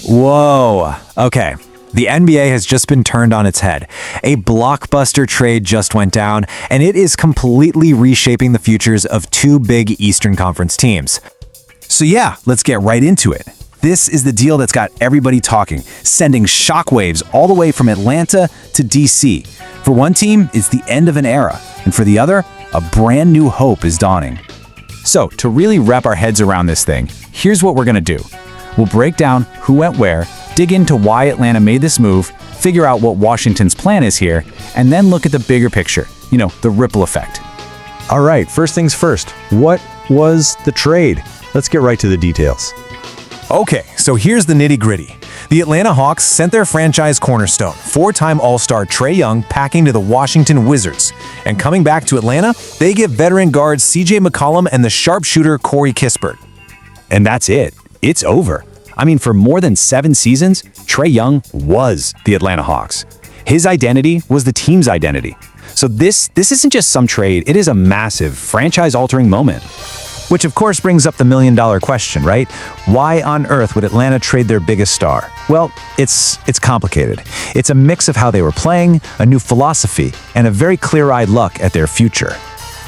Whoa. Okay. The NBA has just been turned on its head. A blockbuster trade just went down, and it is completely reshaping the futures of two big Eastern Conference teams. So yeah, let's get right into it. This is the deal that's got everybody talking, sending shockwaves all the way from Atlanta to DC. For one team, it's the end of an era, and for the other, a brand new hope is dawning. So, to really wrap our heads around this thing, here's what we're gonna do. We'll break down who went where, dig into why Atlanta made this move, figure out what Washington's plan is here, and then look at the bigger picture, the ripple effect. All right, first things first. What was the trade? Let's get right to the details. Okay, so here's the nitty-gritty. The Atlanta Hawks sent their franchise cornerstone, four-time All-Star Trae Young, packing to the Washington Wizards. And coming back to Atlanta, they give veteran guards CJ McCollum and the sharpshooter Corey Kispert. And that's it. It's over. I mean, for more than 7 seasons, Trae Young was the Atlanta Hawks. His identity was the team's identity. So this isn't just some trade, it is a massive, franchise-altering moment. Which of course brings up the million-dollar question, right? Why on earth would Atlanta trade their biggest star? Well, it's complicated. It's a mix of how they were playing, a new philosophy, and a very clear-eyed look at their future.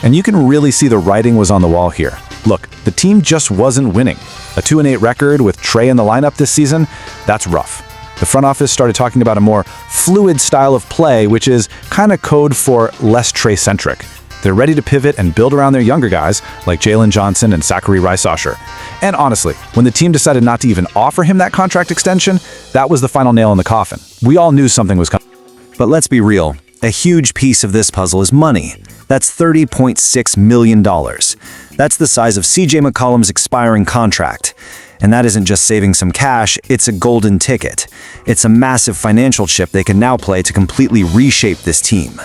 And you can really see the writing was on the wall here. Look, the team just wasn't winning. A 2-8 record with Trae in the lineup this season, that's rough. The front office started talking about a more fluid style of play, which is kind of code for less Trae-centric. They're ready to pivot and build around their younger guys like Jalen Johnson and Zachary Rice-Osher. And honestly, when the team decided not to even offer him that contract extension, that was the final nail in the coffin. We all knew something was coming. But let's be real, a huge piece of this puzzle is money. That's $30.6 million. That's the size of CJ McCollum's expiring contract. And that isn't just saving some cash, it's a golden ticket. It's a massive financial chip they can now play to completely reshape this team.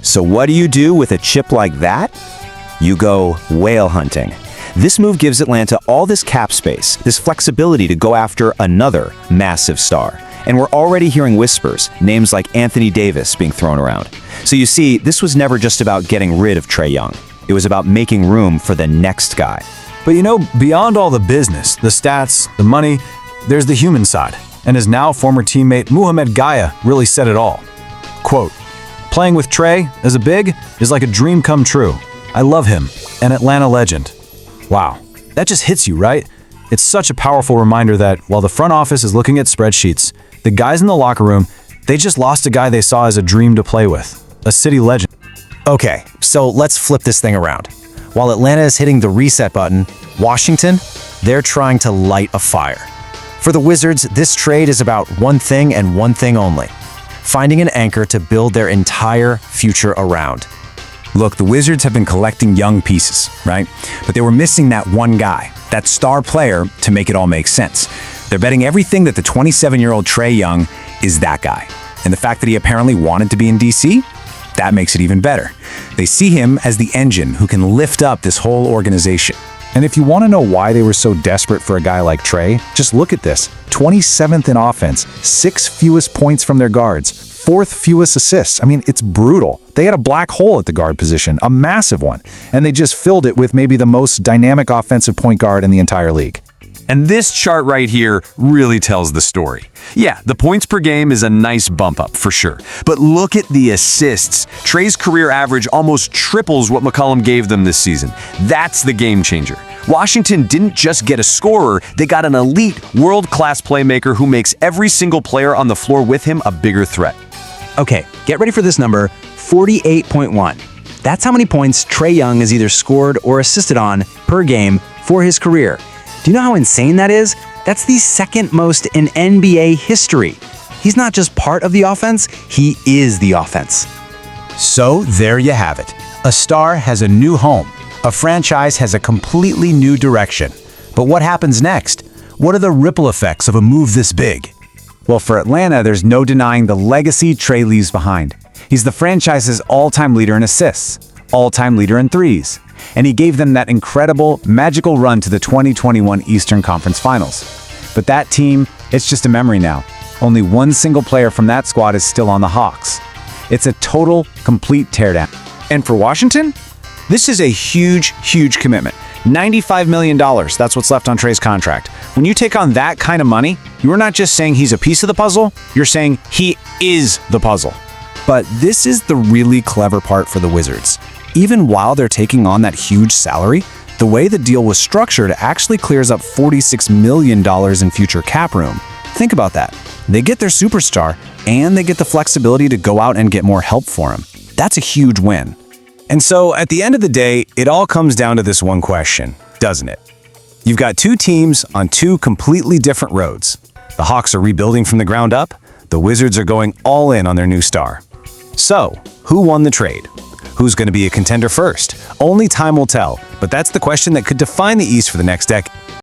So what do you do with a chip like that? You go whale hunting. This move gives Atlanta all this cap space, this flexibility to go after another massive star. And we're already hearing whispers, names like Anthony Davis being thrown around. So you see, this was never just about getting rid of Trae Young. It was about making room for the next guy. But beyond all the business, the stats, the money, there's the human side. And his now former teammate Mohamed Gaia really said it all. Quote, "Playing with Trae as a big is like a dream come true. I love him, an Atlanta legend." Wow, that just hits you, right? It's such a powerful reminder that while the front office is looking at spreadsheets, the guys in the locker room, they just lost a guy they saw as a dream to play with, a city legend. Okay, so let's flip this thing around. While Atlanta is hitting the reset button, Washington, they're trying to light a fire. For the Wizards, this trade is about one thing and one thing only: finding an anchor to build their entire future around. Look, the Wizards have been collecting young pieces, right? But they were missing that one guy, that star player, to make it all make sense. They're betting everything that the 27-year-old Trae Young is that guy. And the fact that he apparently wanted to be in DC, that makes it even better. They see him as the engine who can lift up this whole organization. And if you want to know why they were so desperate for a guy like Trae, just look at this. 27th in offense, 6th fewest points from their guards, 4th fewest assists. I mean, it's brutal. They had a black hole at the guard position, a massive one, and they just filled it with maybe the most dynamic offensive point guard in the entire league. And this chart right here really tells the story. Yeah, the points per game is a nice bump up for sure. But look at the assists. Trae's career average almost triples what McCollum gave them this season. That's the game changer. Washington didn't just get a scorer, they got an elite, world-class playmaker who makes every single player on the floor with him a bigger threat. Okay, get ready for this number, 48.1. That's how many points Trae Young has either scored or assisted on per game for his career. Do you know how insane that is? That's the second most in NBA history. He's not just part of the offense, he is the offense. So there you have it. A star has a new home. A franchise has a completely new direction. But what happens next? What are the ripple effects of a move this big? Well, for Atlanta, there's no denying the legacy Trae leaves behind. He's the franchise's all-time leader in assists, all-time leader in threes, and he gave them that incredible, magical run to the 2021 Eastern Conference Finals. But that team, it's just a memory now. Only one single player from that squad is still on the Hawks. It's a total, complete teardown. And for Washington, this is a huge, huge commitment. $95 million, that's what's left on Trae's contract. When you take on that kind of money, you're not just saying he's a piece of the puzzle, you're saying he is the puzzle. But this is the really clever part for the Wizards. Even while they're taking on that huge salary, the way the deal was structured actually clears up $46 million in future cap room. Think about that. They get their superstar, and they get the flexibility to go out and get more help for him. That's a huge win. And so, at the end of the day, it all comes down to this one question, doesn't it? You've got two teams on two completely different roads. The Hawks are rebuilding from the ground up. The Wizards are going all in on their new star. So, who won the trade? Who's going to be a contender first? Only time will tell, but that's the question that could define the East for the next decade.